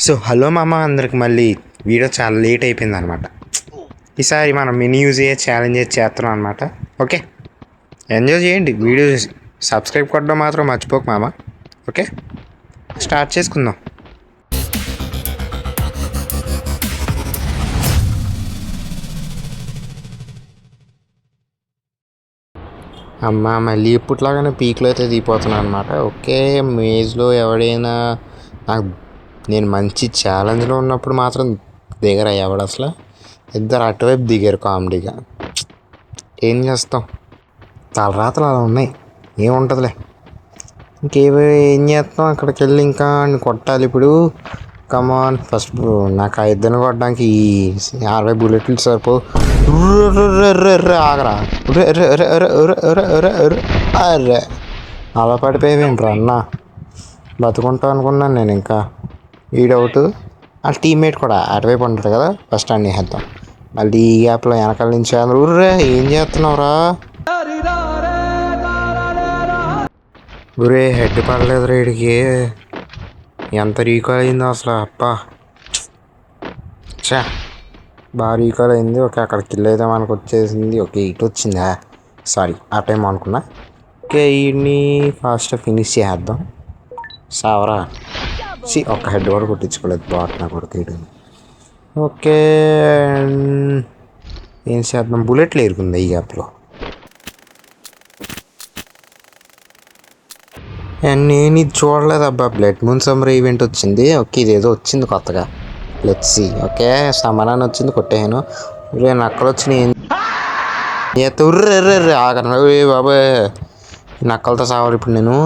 So hello మామ, అందరికి మళ్ళీ వీడియో చాలా లేట్ అయిపోయింది అనమాట. ఈసారి మనం మినీ యూజ్ ఛాలెంజ్ చేస్తున్నాం అనమాట. ఓకే, ఎంజాయ్ చేయండి వీడియో చూసి. సబ్స్క్రైబ్ కొట్టడం మాత్రం మర్చిపోకు మామ. ఓకే, స్టార్ట్ చేసుకుందాం. అమ్మ మళ్ళీ ఇప్పట్లాగానే పీక్లో అయితే దిగిపోతున్నాను అనమాట. ఓకే, మేజ్లో ఎవడైనా నేను మంచి ఛాలెంజ్లో ఉన్నప్పుడు మాత్రం దిగరా ఎవడు అసలు. ఇద్దరు అటువైపు దిగారు కామెడీగా. ఏం చేస్తాం, తలరాతలు అలా ఉన్నాయి, ఏముంటుందిలే. ఏం చేస్తాం, అక్కడికి వెళ్ళి ఇంకా కొట్టాలి ఇప్పుడు. కమాన్, ఫస్ట్ నాకు ఆ ఇద్దరిని కొట్టడానికి ఈ 60 బుల్లెట్లు సరిపో. ఆగరా, అర్రే అలా పడిపోయావేంట్రా అన్న. బతుకుంటా అనుకున్నాను నేను. ఇంకా ఈడవుట్, ఆ టీమ్మేట్ కూడా అటువైపు ఉంటాడు కదా, ఫస్ట్ అన్ని వేద్దాం. మళ్ళీ ఈ గ్యాప్లో వెనకాల నుంచి ఊర్రే ఏం చేస్తున్నావురా. ఊరే హెడ్ పడలేదు రేడికి. ఎంత రీకాల్ అయిందో అసలు. అప్ప చా, బాగా రీకాల్ అయింది. ఓకే, అక్కడ కిల్ అయితే మనకు వచ్చేసింది. ఓకే, ఇటు వచ్చిందా, సారీ ఆ టైం అనుకున్నా. ఓకే, వీడిని ఫాస్ట్గా ఫినిష్ చేద్దాం. సావరా, ఒక్క హెడ్ కూడా కొట్టించుకోలేదు బాట్ నా కొడుకు వీడు. ఓకే, ఏం చేద్దాం, బుల్లెట్లు ఎరుకుంది ఈ గ్యాప్లో. నేను ఇది చూడలేదు అబ్బా. బ్లడ్ మూన్ సమ్మర్ ఈవెంట్ వచ్చింది. ఓకే, ఇదేదో వచ్చింది కొత్తగా. Let's see. ఓకే, సమరాన్ని వచ్చింది, కొట్టేసాను. నక్కలు వచ్చినాయి. ఆగరా బాబాయ్, నక్కలతో సావాలి ఇప్పుడు నేను.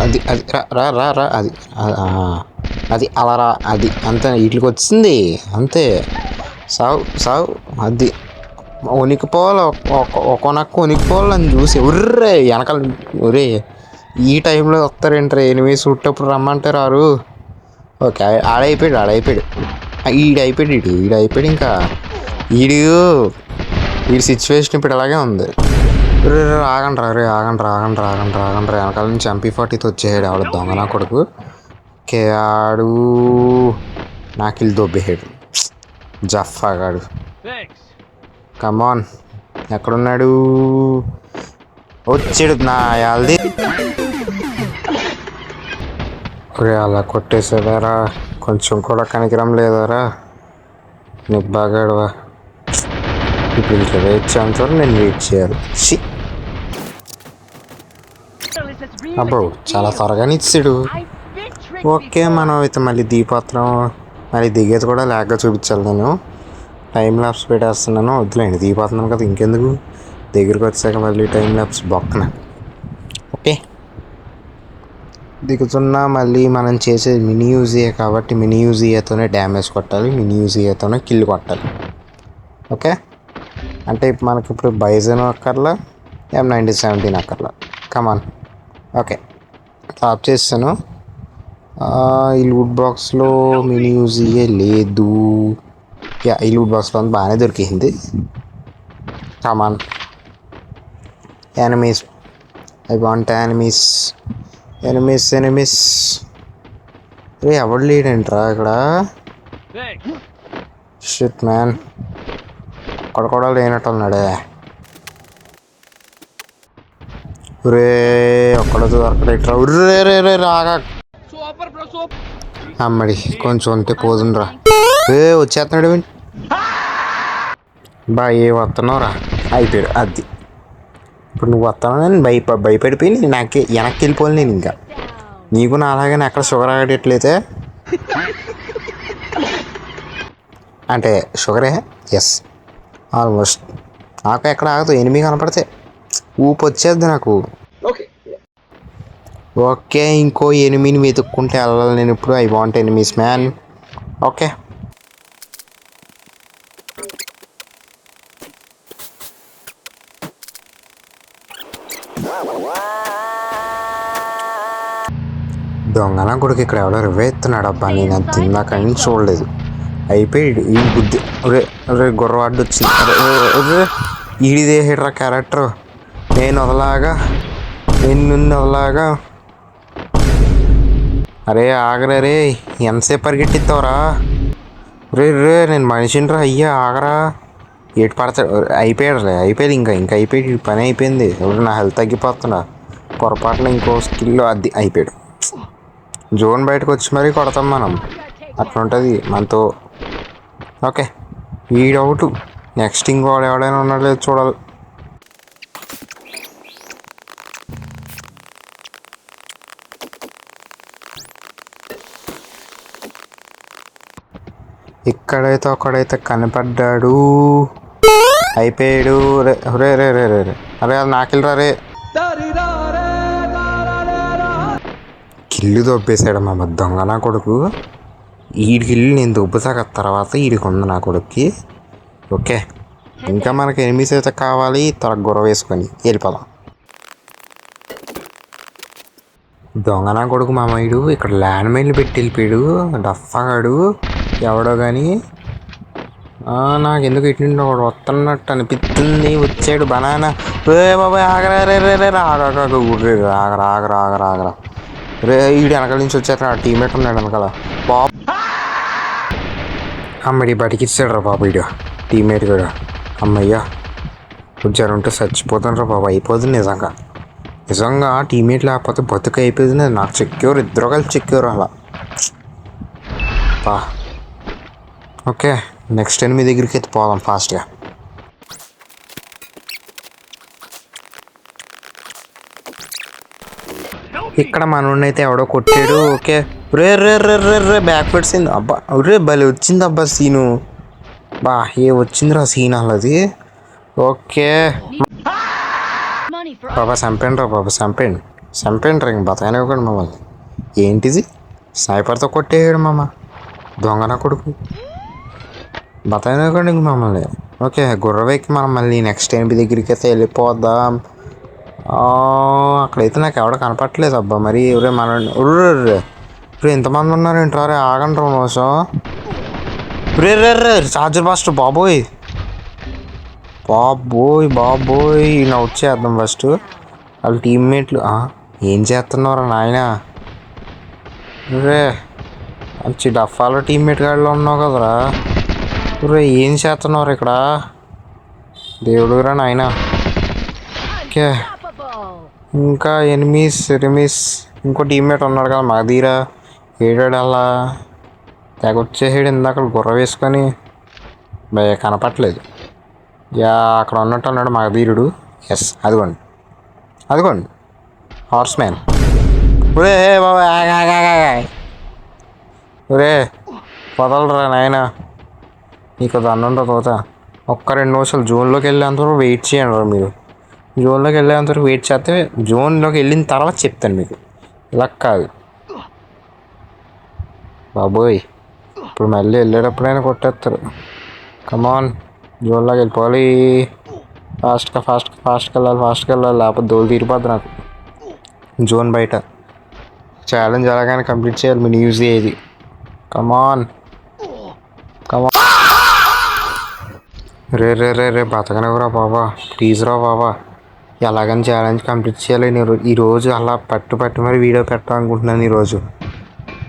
అది అది రా రా రా, అది అది అలా రా, అది అంతే. వీటికి వచ్చింది అంతే. సావు సావు, అది వణికిపోవాలి. ఒక నక్క వణికిపోవాలి అని చూసి ఉర్రే వెనకాల. ఒరే ఈ టైంలో వస్తారేంటారు ఎనిమిది చుట్టప్పుడు రమ్మంటే రారు. ఓకే, ఆడైపోయాడు ఈడైపోయాడు ఇంకా. వీడి సిచ్యువేషన్ ఇప్పుడు అలాగే ఉంది. ఆగండ్రా వెనకాల నుంచి MP40తో వచ్చేసాడు ఆవిడ దొంగ నా కొడుకు. ఓకే, ఆడు నాకిల్ దొబ్బేసాడు జఫాగాడు. కమాన్, ఎక్కడున్నాడు, వచ్చాడు నా యాల్ది. అలా కొట్టేసేదారా, కొంచెం కూడా కనికరం లేదారా నీకు బాగాడువా. ఇప్పుడు ఇంకా వెయిట్ చేయంతో నేను వెయిట్ చేయాలి. అబ్బో, చాలా త్వరగానే ఇచ్చాడు. ఓకే, మనం అయితే మళ్ళీ దీపత్రం మళ్ళీ దిగేది కూడా లేగ్గా చూపించాలి. నేను టైం ల్యాప్స్ పెట్టేస్తున్నాను. వద్దులేండి, దిగిపోతున్నాను కదా ఇంకెందుకు. దగ్గరికి వచ్చాక మళ్ళీ టైం ల్యాప్స్ బొక్కన. ఓకే, దిగుతున్నా. మళ్ళీ మనం చేసేది మినీ యూజియే కాబట్టి మినీ యూజియాతోనే డ్యామేజ్ కొట్టాలి, మినీ యూజియాతోనే కిల్ కొట్టాలి. ఓకే, అంటే మనకి ఇప్పుడు బైజన్ అక్కర్లా, M1917 అక్కర్లా. కమాన్. ఓకే, టాప్ చేస్తాను. ఈ లూట్ బాక్స్లో మినీ యూజియే లేదు. ఈ లూట్ బాక్స్లో బాగానే దొరికింది. కమాన్, ఎనిమీస్, ఐ వాంట్ ఎనిమీస్. ఎవడు లేడంట్రా ఇక్కడ. షిట్ మ్యాన్, అక్కడ కూడా లేనట్టు ఉన్నాడే. రే ఒక్కడ దొరకడేట్రా. రే రాగా అమ్మడి, కొంచెం ఉంటే పోదుండ్రా. వచ్చేస్తున్నాడు ఏ వస్తున్నావురా. అయిపోయాడు అది. ఇప్పుడు నువ్వు వస్తాను, నేను భయపడిపోయి నాకు వెనక్కి వెళ్ళిపోవాలి నేను. ఇంకా నీకు నా అలాగే ఎక్కడ షుగర్ ఆగట్లయితే అంటే షుగరే. Yes, almost. నాకు ఎక్కడ ఆగదు, ఎనిమిది కనపడితే ఊపు వచ్చేద్ది నాకు. ఓకే, ఇంకో ఎనిమిని వెతుక్కుంటే వెళ్ళాలి నేను ఇప్పుడు. I want enemies man. Okay, దొంగన కొడుకు ఇక్కడ ఎవడో రివేస్తున్నాడు అబ్బా. నేను అది తిన్నాక నుంచి చూడలేదు. అయిపోయాడు ఈ బుద్ధి. రే గుర్రవాడ్డు వచ్చింది. ఈడిదే హెడ్రా క్యారెక్టర్. నేను వదలాగా అరే ఆగరా రే, ఎంతసేపు పరిగెట్టిస్తావురా? రే రే నేను మనిషిని రా అయ్యా, ఆగరా. ఏటు పడతాడు? అయిపోయాడులే, అయిపోయింది. ఇంకా ఇంకా అయిపోయి పని అయిపోయింది. ఎవరు నా హెల్త్ తగ్గిపోతున్నా పొరపాటున ఇంకో స్కిల్ అది అయిపోయాడు. జోన్ బయటకు వచ్చి మరీ కొడతాం మనం, అట్లుంటుంది మనతో. ఓకే వీడవుట్. నెక్స్ట్ ఇంకోడు ఎవడైనా ఉన్నాడు లేదు చూడాలి. ఇక్కడైతే ఒకడైతే కనపడ్డాడు, అయిపోయాడు. రే రే రే రే రే అరే అది నాకిల్రా రే. కిల్లు దొబ్బేశాడు మా దొంగ నా కొడుకు. వీడికి ఇల్లు నేను దొబ్బుతాక తర్వాత వీడికి ఉంది నా కొడుక్కి. ఓకే ఇంకా మనకి ఎనిమిస్ అయితే కావాలి. తల గొడవ వేసుకొని వెళ్ళిపోదాం. దొంగ నా కొడుకు మామయ్యుడు ఇక్కడ ల్యాండ్ మైన్లు పెట్టి వెళ్ళిపోయాడు. డఫాగాడు ఎవడో కానీ. నాకు ఎందుకు ఇటు ఒకడు వస్తున్నట్టు అనిపిస్తుంది. వచ్చాడు బనానా. రే బాబాయ్ ఆగరా రే రే రే ఆగరా ఆగరా ఆగరా ఆగరా ఆగరా రే. వీడు వెనకాల నుంచి వచ్చారు. టీమేట్ ఉన్నాడు వెనకాల. బాబు అమ్మడి బతికిచ్చాడు రా బాబు వీడు టీమేట్ కూడా. అమ్మయ్యా జ్వరం ఉంటే చచ్చిపోతాను రా బాబు. అయిపోతుంది నిజంగా నిజంగా టీమేట్ లేకపోతే బతుకు అయిపోతుంది. నాకు సెక్యూర్, ఇద్దరు కలిసి సెక్యూర్ అలా. ఓకే నెక్స్ట్ టైం మీ దగ్గరికి అయితే పోదాం ఫాస్ట్గా. ఇక్కడ మనోడిని అయితే ఎవడో కొట్టాడు. ఓకే రే రే రే రే రే బ్యాక్ పెట్టింది. అబ్బా రే భలే వచ్చింది అబ్బా సీను. బా ఏ వచ్చిందిరా సీన్ అల్లది. ఓకే బాబా చంపండి రా బాబా, చంపండి రా. ఇంక బతకనివ్వకండి మమ్మల్ని. ఏంటిది స్నైపర్తో కొట్టేయాడు మామ దొంగ నా కొడుకు. బతకనివ్వకండి ఇంక మమ్మల్ని. ఓకే గుర్రవెక్కి మనం మళ్ళీ నెక్స్ట్ టైం దగ్గరికి అయితే వెళ్ళిపోద్దాం. అక్కడైతే నాకు ఎవడ కనపట్లేదు అబ్బా. మరి ఎవరే మన ఇప్పుడు ఎంతమంది ఉన్నారు ఏంట్రా? రే ఆగండి రా మోసం. రే రే రే చార్జర్ ఫస్ట్. బాబోయ్ బాబోయ్ బాబోయ్ అవుట్ చేద్దాం ఫస్ట్. వాళ్ళ టీమ్మేట్లు ఏం చేస్తున్నారా నాయన? రే మంచి డఫాలో టీమ్మేట్ గాడిలో ఉన్నావు కదరా. రే ఏం చేస్తున్నారు ఇక్కడ? దేవుడురా నాయన. ఓకే ఇంకా ఎనిమిస్ ఇంకో టీమ్మేట్ ఉన్నాడు కదా మగధీరా. ఏడాడు అలా తెగొచ్చేసాడు ఇందాక గుర్ర వేసుకొని. భయ కనపట్లేదు. అక్కడ ఉన్నట్టు ఉన్నాడు మగధీరుడు. ఎస్ అదిగోండి హార్స్ మ్యాన్. ఒరే బాబా ఒరే వదలరా నాయన. నీకు దండంతో తోత. ఒక్క 2 నిమిషాలు జోన్లోకి వెళ్ళేంతవరకు వెయిట్ చేయండి మీరు. జోన్లోకి వెళ్ళేంతవరకు వెయిట్ చేస్తే జోన్లోకి వెళ్ళిన తర్వాత చెప్తాను మీకు. ఇలా కాదు బాబోయ్. ఇప్పుడు మళ్ళీ వెళ్ళేటప్పుడైనా కొట్టేస్తారు. కమాన్ జోన్లోకి వెళ్ళిపోవాలి. ఫాస్ట్గా వెళ్ళాలి లేకపోతే దోలు తీరిపోద్ది నాకు. జోన్ బయట ఛాలెంజ్ అలాగానే కంప్లీట్ చేయాలి. మీ న్యూస్ ఏది? కమాన్ రే రే రే రే బతకనివ్వరా బాబా, ప్లీజ్ రా బాబా. ఎలాగని ఛాలెంజ్ కంప్లీట్ చేయాలి. నేను ఈరోజు అలా పట్టు మరి వీడియో పెట్టాలనుకుంటున్నాను ఈరోజు.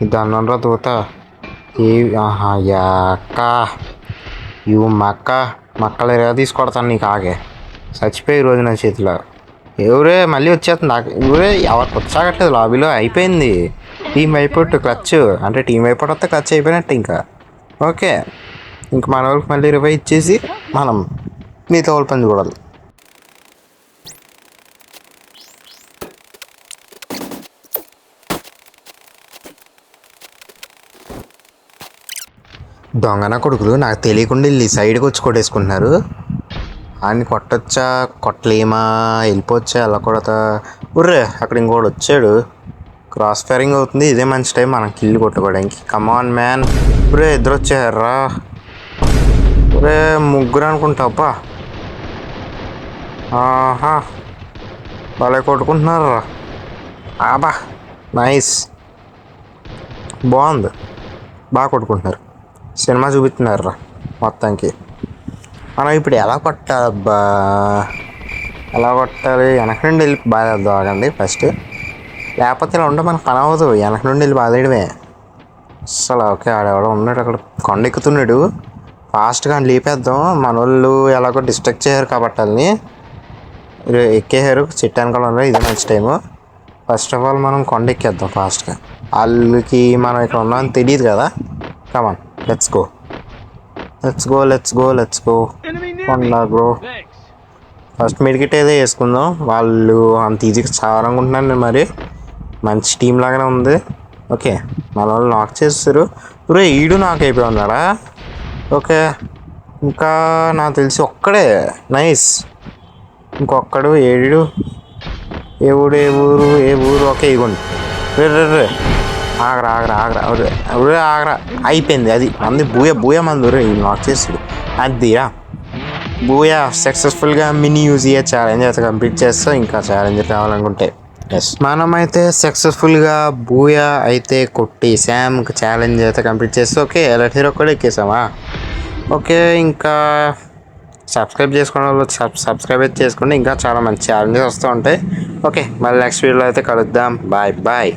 ఈ దండం రా దూత. యాక్క ఇవి మక్కలు ఎరగా తీసుకొడతాను నీకు. ఆగే చచ్చిపోయి ఈరోజు నా చేతిలో. ఎవరే మళ్ళీ వచ్చేస్తుంది నాకు. ఎవరే ఎవరికి వచ్చాగట్లేదు లాబీలో. అయిపోయింది టీం అయిపోట్టు క్లచ్. అంటే టీం అయిపోతే క్లచ్ అయిపోయినట్టు ఇంకా. ఓకే ఇంక మన వాళ్ళకి మళ్ళీ రివైవ్ ఇచ్చేసి మనం మిగతా వాళ్ళ పని చూడాలి. దొంగన కొడుకులు నాకు తెలియకుండా వెళ్ళి సైడ్కి వచ్చి కొట్టేసుకుంటున్నారు. ఆయన్ని కొట్టొచ్చా కొట్టలేమా వెళ్ళిపోవచ్చా ఎలా కొడతా? ఉర్రే అక్కడ ఇంకోటి వచ్చాడు. క్రాస్ ఫైరింగ్ అవుతుంది. ఇదే మంచి టైం మనం కిల్లు కొట్టుకోవడానికి. Come on man. ఉరే ఇద్దరు వచ్చారా? ఉరే ముగ్గురు అనుకుంటాపా. వాళ్ళే కొట్టుకుంటున్నారా? ఆబా నైస్, బాగుంది, బాగా కొట్టుకుంటున్నారు. సినిమా చూపిస్తున్నారు మొత్తానికి. మనం ఇప్పుడు ఎలా కొట్టాలబ్బా? ఎలా కొట్టాలి? వెనక నుండి వెళ్ళి బాగా ఆగండి ఫస్ట్. లేకపోతే ఇలా ఉంటే మనకు పని అవ్వదు, వెనక నుండి వెళ్ళి బాధేయడమే అసలు. ఓకే ఆడెవడో ఉన్నాడు అక్కడ, కొండ ఎక్కుతున్నాడు. ఫాస్ట్గా లేపేద్దాం, మన వాళ్ళు ఎలాగో డిస్ట్రాక్ట్ చేయరు కాబట్టి వాళ్ళని ఎక్కేసారు. చెట్టు వెనకాల ఇదే మంచి టైము. ఫస్ట్ ఆఫ్ ఆల్ మనం కొండ ఎక్కేద్దాం ఫాస్ట్గా. వాళ్ళకి మనం ఇక్కడ ఉన్నామని తెలియదు కదా. Come on let's go let's go let's go let's go. కొండ బ్రో ఫస్ట్ మెడికెట్ ఏదో వేసుకుందాం. వాళ్ళు అంత ఈజీగా చావాలనుకుంటున్నాను నేను. మరి మంచి టీం లాగానే ఉంది. ఓకే మన వాళ్ళు నాక్ చేస్తారు. బ్రో ఈడు నాక్ అయిపోయి ఉన్నాడా? ఓకే ఇంకా నాకు తెలిసి ఒక్కడే. నైస్. ఇంకొక్కడు ఏడు. ఏ ఊరు ఏ ఊరు ఏ ఊరు? ఓకే ఇగోండి. రే రే రే ఆగరా ఆగరా ఆగరా రే ఆగరా. అయిపోయింది అది మంది. బూయ మంది రే నాక్ చేస్తాడు. అదిరా బూయా. సక్సెస్ఫుల్గా మినీ యూజియా ఛాలెంజ్ అయితే కంప్లీట్ చేస్తాం. ఇంకా ఛాలెంజ్ కావాలనుకుంటే ఎస్ మనమైతే సక్సెస్ఫుల్గా బూయా అయితే కొట్టేసాం. ఛాలెంజ్ అయితే కంప్లీట్ చేస్తే ఓకే ఎలర్ట్ హీరో కూడా ఎక్కేసామా? ఓకే ఇంకా సబ్స్క్రైబ్ చేసుకోవడం వల్ల సబ్స్క్రైబ్ అయితే చేసుకోండి. ఇంకా చాలా మంచి ఛాలెంజెస్ వస్తూ ఉంటాయి. ఓకే మళ్ళీ నెక్స్ట్ వీడియోలో అయితే కలుద్దాం. Bye bye.